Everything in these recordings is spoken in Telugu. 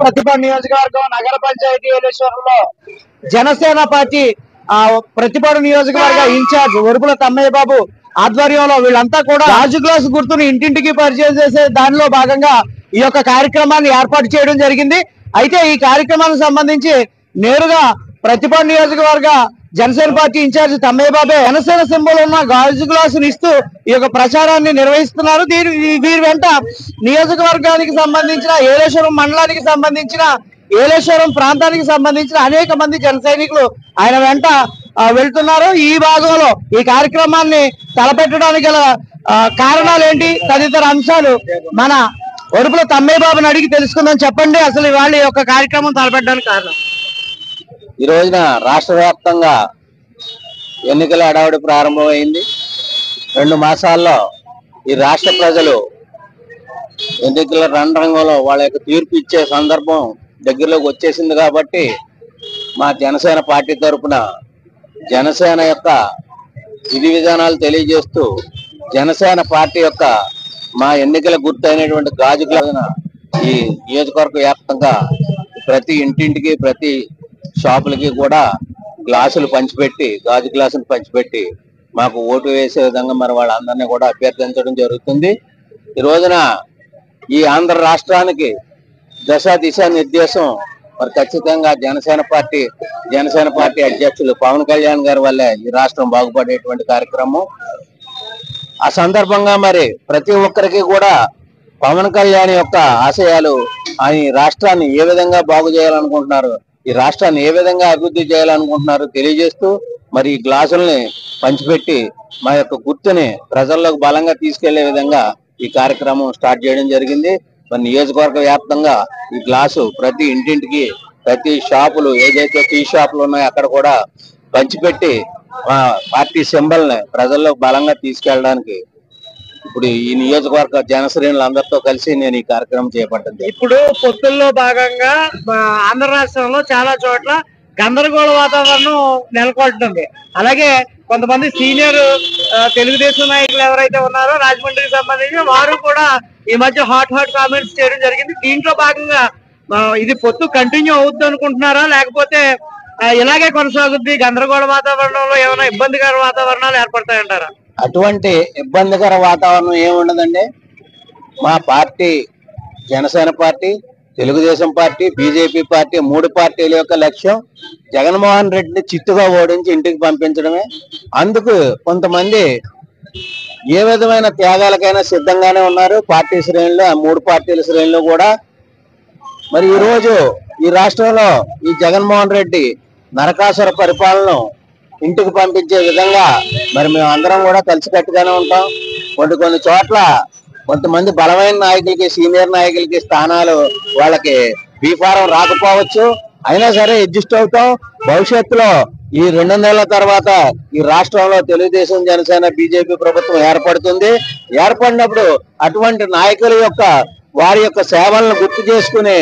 ప్రతిపాడు నియోజకవర్గం నగర పంచాయతీ ఏలేశ్వరంలో జనసేన పార్టీ ప్రతిపాడు నియోజకవర్గ ఇన్ఛార్జ్ ఒరుపుల తమ్మయ్య బాబు ఆధ్వర్యంలో వీళ్ళంతా కూడా గాజు గ్లాస్ గుర్తును ఇంటింటికి పరిచయం చేసే దానిలో భాగంగా ఈ యొక్క కార్యక్రమాన్ని ఏర్పాటు చేయడం జరిగింది. అయితే ఈ కార్యక్రమానికి సంబంధించి నేరుగా ప్రతిపాడు నియోజకవర్గ జనసేన పార్టీ ఇన్ఛార్జ్ తమ్మయ్య బాబే జనసేన సింబల్ ఉన్న గాజు గ్లాసును ఇస్తూ ఈ యొక్క ప్రచారాన్ని నిర్వహిస్తున్నారు. వీరి వెంట నియోజకవర్గానికి సంబంధించిన ఏలేశ్వరం మండలానికి సంబంధించిన ఏలేశ్వరం ప్రాంతానికి సంబంధించిన అనేక మంది జన సైనికులు ఆయన వెంట వెళ్తున్నారు. ఈ భాగంలో ఈ కార్యక్రమాన్ని తలపెట్టడానికి గల కారణాలు ఏంటి, తదితర అంశాలు మన ఒరుపుల తమ్మయ్య బాబుని అడిగి తెలుసుకుందాం. చెప్పండి, అసలు వాళ్ళ యొక్క కార్యక్రమం తలపెట్టడానికి కారణం? ఈ రోజున రాష్ట్ర వ్యాప్తంగా ఎన్నికల హడావుడి ప్రారంభమైంది. 2 మాసాల్లో ఈ రాష్ట్ర ప్రజలు ఎన్నికల రణరంగంలో వాళ్ళ యొక్క తీర్పు ఇచ్చే సందర్భం దగ్గరలోకి వచ్చేసింది. కాబట్టి మా జనసేన పార్టీ తరఫున జనసేన యొక్క విధి విధానాలు తెలియజేస్తూ జనసేన పార్టీ యొక్క మా ఎన్నికల గుర్తు అయినటువంటి గాజు గ్లాసున ఈ నియోజకవర్గ వ్యాప్తంగా ప్రతి ఇంటింటికి ప్రతి షాపులకి కూడా గ్లాసులు పంచిపెట్టి గాజు గ్లాసులు పంచిపెట్టి మాకు ఓటు వేసే విధంగా మరి వాళ్ళందరినీ కూడా అభ్యర్థించడం జరుగుతుంది. ఈ రోజున ఈ ఆంధ్ర రాష్ట్రానికి దిశ నిర్దేశం మరి ఖచ్చితంగా జనసేన పార్టీ అధ్యక్షులు పవన్ కళ్యాణ్ గారి వల్లే ఈ రాష్ట్రం బాగుపడేటువంటి కార్యక్రమం. ఆ సందర్భంగా మరి ప్రతి ఒక్కరికి కూడా పవన్ కళ్యాణ్ యొక్క ఆశయాలు, ఈ రాష్ట్రాన్ని ఏ విధంగా బాగు చేయాలనుకుంటున్నారు, ఈ రాష్ట్రాన్ని ఏ విధంగా అభివృద్ధి చేయాలనుకుంటున్నారు తెలియజేస్తూ మరి ఈ గ్లాసుల్ని పంచిపెట్టి మా యొక్క గుర్తుని ప్రజల్లోకి బలంగా తీసుకెళ్లే విధంగా ఈ కార్యక్రమం స్టార్ట్ చేయడం జరిగింది. మరి నియోజకవర్గ వ్యాప్తంగా ఈ గ్లాసు ప్రతి ఇంటింటికి ప్రతి షాపులు ఏదైతే టీ షాపులు ఉన్నాయో అక్కడ కూడా పంచిపెట్టి పార్టీ సింబల్ ని ప్రజల్లో బలంగా తీసుకెళ్ళడానికి ఇప్పుడు ఈ నియోజకవర్గ జనశ్రేణులు అందరితో కలిసి నేను ఈ కార్యక్రమం చేపట్టింది. ఇప్పుడు పొత్తుల్లో భాగంగా ఆంధ్ర రాష్ట్రంలో చాలా చోట్ల గందరగోళ వాతావరణం నెలకొంటుంది. అలాగే కొంతమంది సీనియర్ తెలుగుదేశం నాయకులు ఎవరైతే ఉన్నారో రాజమండ్రికి సంబంధించి వారు కూడా ఈ మధ్య హాట్ కామెంట్స్ చేయడం జరిగింది. దీంట్లో భాగంగా ఇది పొత్తు కంటిన్యూ అవుద్ది అనుకుంటున్నారా, లేకపోతే ఇలాగే కొనసాగుద్ది, గందరగోళ వాతావరణంలో ఏమైనా ఇబ్బందికర వాతావరణాలు ఏర్పడతాయంటారా? అటువంటి ఇబ్బందికర వాతావరణం ఏముండదండి. మా party Janasena party, Telugu Desam party, BJP party 3 పార్టీల యొక్క లక్ష్యం జగన్మోహన్ రెడ్డిని చిత్తుగా ఓడించి ఇంటికి పంపించడమే. అందుకు కొంతమంది ఏ విధమైన త్యాగాలకైనా సిద్ధంగానే ఉన్నారు పార్టీ శ్రేణులు, 3 పార్టీల శ్రేణులు కూడా. మరి ఈ రోజు ఈ రాష్ట్రంలో ఈ జగన్మోహన్ రెడ్డి నరకాసుర పరిపాలన ఇంటికి పంపించే విధంగా మరి మేము అందరం కూడా కలిసికట్టుగానే ఉంటాం. కొన్ని చోట్ల కొంతమంది బలమైన నాయకులకి, సీనియర్ నాయకులకి స్థానాలు వాళ్ళకి బీఫారం రాకపోవచ్చు, అయినా సరే అడ్జస్ట్ అవుతాం. భవిష్యత్తులో ఈ 2 నెలల తర్వాత ఈ రాష్ట్రంలో తెలుగుదేశం, జనసేన, బీజేపీ ప్రభుత్వం ఏర్పడుతుంది. ఏర్పడినప్పుడు అటువంటి నాయకుల యొక్క వారి యొక్క సేవలను గుర్తు చేసుకుని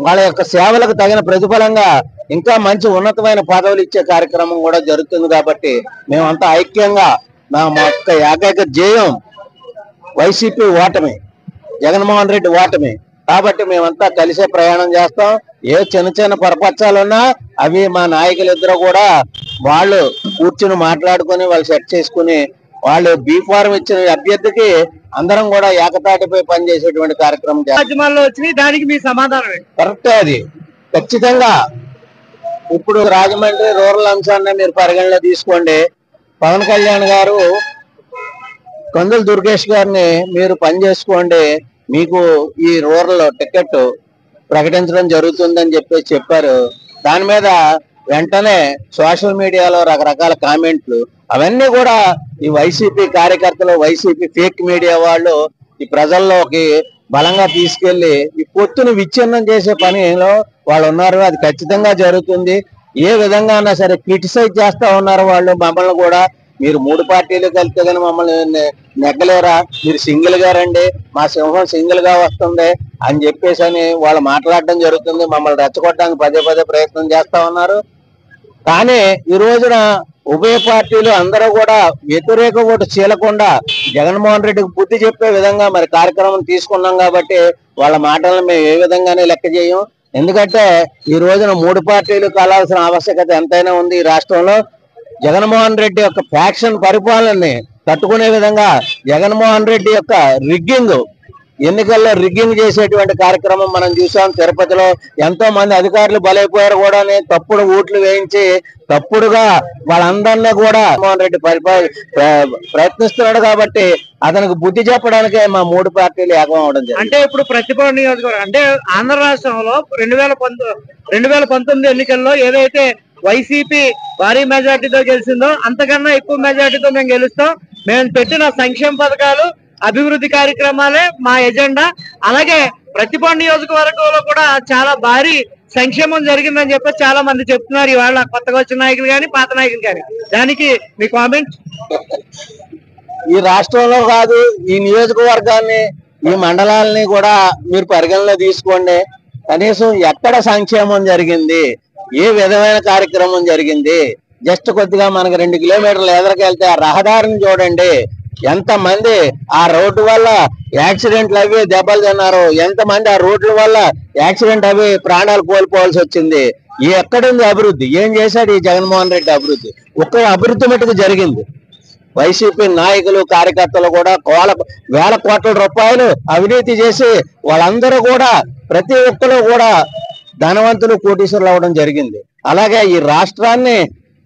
వాళ్ళ యొక్క సేవలకు తగిన ప్రతిఫలంగా ఇంకా మంచి ఉన్నతమైన పదవులు ఇచ్చే కార్యక్రమం కూడా జరుగుతుంది. కాబట్టి మేమంతా ఐక్యంగా మా యొక్క ఏకైక ధ్యేయం వైసీపీ ఓటమి, జగన్మోహన్ రెడ్డి ఓటమి. కాబట్టి మేమంతా కలిసే ప్రయాణం చేస్తాం. ఏ చిన్న పొరపచ్చాలున్నా అవి మా నాయకులిద్దరూ కూడా వాళ్ళు కూర్చుని మాట్లాడుకుని వాళ్ళు సెట్ చేసుకుని వాళ్ళు బీఫారం ఇచ్చిన అభ్యర్థికి అందరం కూడా ఏకతాటిపై పనిచేసేటువంటి కార్యక్రమం వచ్చినాయి. దానికి మీ సమాధానం కరెక్ట్. అది ఖచ్చితంగా ఇప్పుడు రాజమండ్రి రూరల్ అంశాన్ని మీరు పరిగణలో తీసుకోండి. పవన్ కళ్యాణ్ గారు కందుల దుర్గేష్ గారిని మీరు పని చేసుకోండి, మీకు ఈ రూరల్ టికెట్ ప్రకటించడం జరుగుతుందని చెప్పారు. దాని మీద వెంటనే సోషల్ మీడియాలో రకరకాల కామెంట్లు, అవన్నీ కూడా ఈ వైసీపీ కార్యకర్తలు, వైసీపీ ఫేక్ మీడియా వాళ్ళు ఈ ప్రజల్లోకి బలంగా తీసుకెళ్లి ఈ పొత్తును విచ్ఛిన్నం చేసే పనిలో వాళ్ళు ఉన్నారు. అది ఖచ్చితంగా జరుగుతుంది. ఏ విధంగా అయినా సరే క్రిటిసైజ్ చేస్తా ఉన్నారు వాళ్ళు మమ్మల్ని కూడా. మీరు 3 పార్టీలు కలిస్తే కానీ మమ్మల్ని నెగ్గలేరా, మీరు సింగిల్ గా రండి, మా సింహం సింగిల్ గా వస్తుంది అని చెప్పేసి అని వాళ్ళు మాట్లాడడం జరుగుతుంది. మమ్మల్ని రెచ్చగొట్టడానికి పదే ప్రయత్నం చేస్తా ఉన్నారు. కానీ ఈ రోజున ఉభయ పార్టీలు అందరూ కూడా వ్యతిరేక ఓటు చీలకుండా జగన్మోహన్ రెడ్డికి బుద్ధి చెప్పే విధంగా మరి కార్యక్రమం తీసుకున్నాం. కాబట్టి వాళ్ళ మాటలను మేము ఏ విధంగానే లెక్క చేయం. ఎందుకంటే ఈ రోజున మూడు పార్టీలు కలాల్సిన ఆవశ్యకత ఎంతైనా ఉంది ఈ రాష్ట్రంలో. జగన్మోహన్ రెడ్డి యొక్క ఫ్యాక్షన్ పరిపాలనని తట్టుకునే విధంగా జగన్మోహన్ రెడ్డి యొక్క ఎన్నికల్లో రిగ్గింగ్ చేసేటువంటి కార్యక్రమం మనం చూసాం. తిరుపతిలో ఎంతో మంది అధికారులు బలైపోయారు కూడా, తప్పుడు ఓట్లు వేయించి తప్పుడుగా వాళ్ళందరినీ కూడా జగన్మోహన్ రెడ్డి ప్రయత్నిస్తున్నాడు. కాబట్టి అతనికి బుద్ధి చెప్పడానికే మా మూడు పార్టీలు ఏకం అవడం జరిగింది. అంటే ఇప్పుడు ప్రతిపాడు నియోజకవర్గం అంటే ఆంధ్ర రాష్ట్రంలో 2019 ఎన్నికల్లో ఏదైతే వైసీపీ భారీ మెజార్టీతో గెలిచిందో అంతకన్నా ఎక్కువ మెజార్టీతో మేము గెలుస్తాం. మేము పెట్టిన సంక్షేమ పథకాలు, అభివృద్ధి కార్యక్రమాలే మా ఎజెండా. అలాగే ప్రతిపాడు నియోజకవర్గంలో కూడా చాలా భారీ సంక్షేమం జరిగిందని చెప్పి చాలా మంది చెప్తున్నారు. ఇవాళ కొత్తగా వచ్చిన నాయకులు కానీ పాత నాయకులు కానీ, దానికి మీ కామెంట్? ఈ రాష్ట్రంలో కాదు, ఈ నియోజకవర్గాన్ని, ఈ మండలాలని కూడా మీరు పరిగణలో తీసుకోండి. కనీసం ఎక్కడ సంక్షేమం జరిగింది, ఏ విధమైన కార్యక్రమం జరిగింది? జస్ట్ కొద్దిగా మనకి 2 కిలోమీటర్లు ఎదురుకెళ్తే ఆ రహదారిని చూడండి. ఎంతమంది ఆ రోడ్డు వల్ల యాక్సిడెంట్లు అవి దెబ్బలు తిన్నారు, ఎంతమంది ఆ రోడ్ల వల్ల యాక్సిడెంట్ అవి ప్రాణాలు కోల్పోవాల్సి వచ్చింది. ఎక్కడుంది అభివృద్ధి? ఏం చేశాడు ఈ జగన్మోహన్ రెడ్డి అభివృద్ధి? ఒక్క అభివృద్ధి మటుకు జరిగింది. వైసీపీ నాయకులు, కార్యకర్తలు కూడా వేల కోట్ల రూపాయలు అవినీతి చేసి వాళ్ళందరూ కూడా ప్రతి ఒక్కరు కూడా ధనవంతులు, కోటీశ్వరులు అవ్వడం జరిగింది. అలాగే ఈ రాష్ట్రాన్ని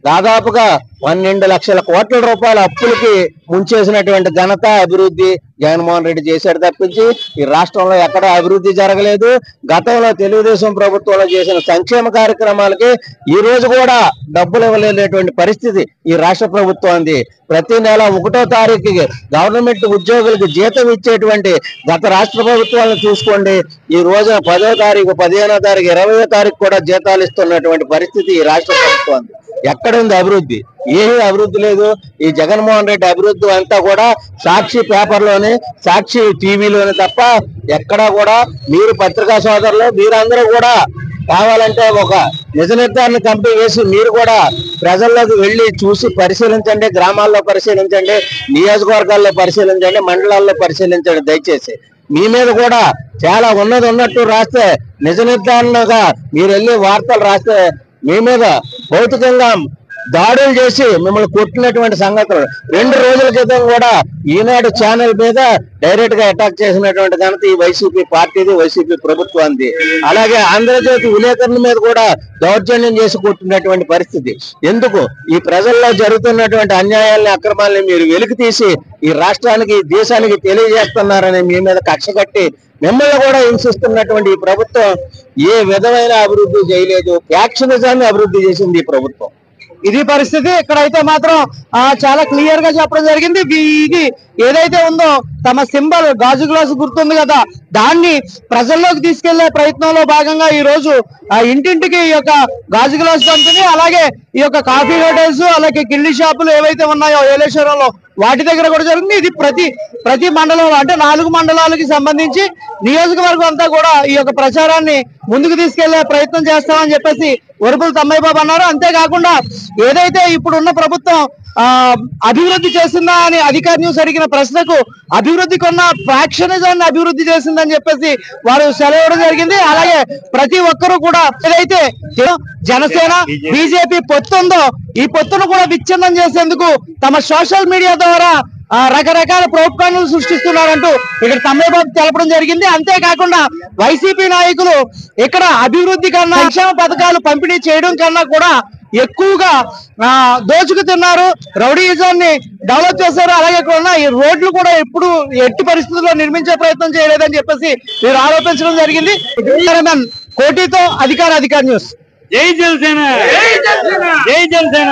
దాదాపుగా 12 లక్షల కోట్ల రూపాయల అప్పులకి ముంచేసినటువంటి ఘనత, అభివృద్ధి జగన్మోహన్ రెడ్డి చేశాడు తప్పించి ఈ రాష్ట్రంలో ఎక్కడ అభివృద్ధి జరగలేదు. గతంలో తెలుగుదేశం ప్రభుత్వంలో చేసిన సంక్షేమ కార్యక్రమాలకి ఈ రోజు కూడా డబ్బులు ఇవ్వలేనటువంటి పరిస్థితి ఈ రాష్ట్ర ప్రభుత్వానికి. ప్రతి నెల 1వ తారీఖుకి గవర్నమెంట్ ఉద్యోగులకు జీతం ఇచ్చేటువంటి గత రాష్ట్ర ప్రభుత్వాలను చూసుకోండి. ఈ రోజున 10వ తారీఖు, 15వ తారీఖు, 20వ తారీఖు కూడా జీతాలు ఇస్తున్నటువంటి పరిస్థితి ఈ రాష్ట్ర ప్రభుత్వానికి. ఎక్కడుంది అభివృద్ధి? ఏమీ అభివృద్ధి లేదు. ఈ జగన్మోహన్ రెడ్డి అభివృద్ధి అంతా కూడా సాక్షి పేపర్లోనే, సాక్షి టీవీలోనే తప్ప ఎక్కడా కూడా మీరు పత్రికా సోదరులు మీరందరూ కూడా కావాలంటే ఒక నిజ నిర్ధారణ కమిటీ వేసి మీరు కూడా ప్రజల్లోకి వెళ్ళి చూసి పరిశీలించండి. గ్రామాల్లో పరిశీలించండి, నియోజకవర్గాల్లో పరిశీలించండి, మండలాల్లో పరిశీలించండి. దయచేసి మీ మీద కూడా చాలా ఉన్నది ఉన్నట్టు రాస్తే, నిజ నిర్ధారణగా మీరు వెళ్ళి వార్తలు రాస్తే మీ మీద భౌతికంగా దాడులు చేసి మిమ్మల్ని కొట్టినటువంటి సంగతులు 2 రోజుల క్రితం కూడా ఈనాడు ఛానల్ మీద డైరెక్ట్ గా అటాక్ చేసినటువంటి ఘనత ఈ వైసీపీ పార్టీది, వైసీపీ ప్రభుత్వానికి. అలాగే ఆంధ్రజ్యోతి విలేకరుల మీద కూడా దౌర్జన్యం చేసి కొట్టినటువంటి పరిస్థితి. ఎందుకు? ఈ ప్రజల్లో జరుగుతున్నటువంటి అన్యాయాలని, అక్రమాలని మీరు వెలికి తీసి ఈ రాష్ట్రానికి, ఈ దేశానికి తెలియజేస్తున్నారని మీ మీద కక్ష కట్టి మిమ్మల్ని కూడా హింసిస్తున్నటువంటి ఈ ప్రభుత్వం ఏ విధమైన అభివృద్ధి చేయలేదు. యాక్షనిజాన్ని అభివృద్ధి చేసింది ఈ ప్రభుత్వం. ఇది పరిస్థితి. ఇక్కడైతే మాత్రం చాలా క్లియర్ గా చెప్పడం జరిగింది. ఇది ఏదైతే ఉందో తమ సింబల్ గాజు గ్లాసు గుర్తుంది కదా, దాన్ని ప్రజల్లోకి తీసుకెళ్లే ప్రయత్నంలో భాగంగా ఈ రోజు ఇంటింటికి ఈ యొక్క గాజు గ్లాసు పంపిణీ, అలాగే ఈ యొక్క కాఫీ హోటల్స్, అలాగే కిళ్ళి షాపులు ఏవైతే ఉన్నాయో ఏలేశ్వరంలో వాటి దగ్గర కూడా జరిగింది. ఇది ప్రతి మండలంలో అంటే 4 మండలాలకి సంబంధించి నియోజకవర్గం అంతా కూడా ఈ యొక్క ప్రచారాన్ని ముందుకు తీసుకెళ్లే ప్రయత్నం చేస్తామని చెప్పేసి వరుపుల తమ్మయ్య బాబు అన్నారు. అంతేకాకుండా ఏదైతే ఇప్పుడున్న ప్రభుత్వం అభివృద్ధి చేసిందా అని అధికార న్యూస్ అడిగిన ప్రశ్నకు అభివృద్ధికి ఉన్న ఫ్యాక్షనిజాన్ని అభివృద్ధి చేసిందని చెప్పేసి వారు సెలవు జరిగింది. అలాగే ప్రతి ఒక్కరూ కూడా ఏదైతే జనసేన బీజేపీ పొత్తుందో ఈ పొత్తును కూడా విచ్ఛిన్నం చేసేందుకు తమ సోషల్ మీడియా ద్వారా రకరకాల ప్రోత్సాహాలు సృష్టిస్తున్నారంటూ ఇక్కడ తమ్మయ్య బాబు తెలపడం జరిగింది. అంతేకాకుండా వైసీపీ నాయకులు ఇక్కడ అభివృద్ధి కన్నా, సంక్షేమ పథకాలు పంపిణీ చేయడం కన్నా కూడా ఎక్కువగా దోచుకు తిన్నారు, రౌడీయిజాన్ని డెవలప్ చేశారు. అలాగే కూడా ఈ రోడ్లు కూడా ఎట్టి పరిస్థితుల్లో నిర్మించే ప్రయత్నం చేయలేదని చెప్పేసి వీరు ఆరోపించడం జరిగింది. కోటితో అధికార న్యూస్. జై జనసేన, జై జనసేన, జై జనసేన.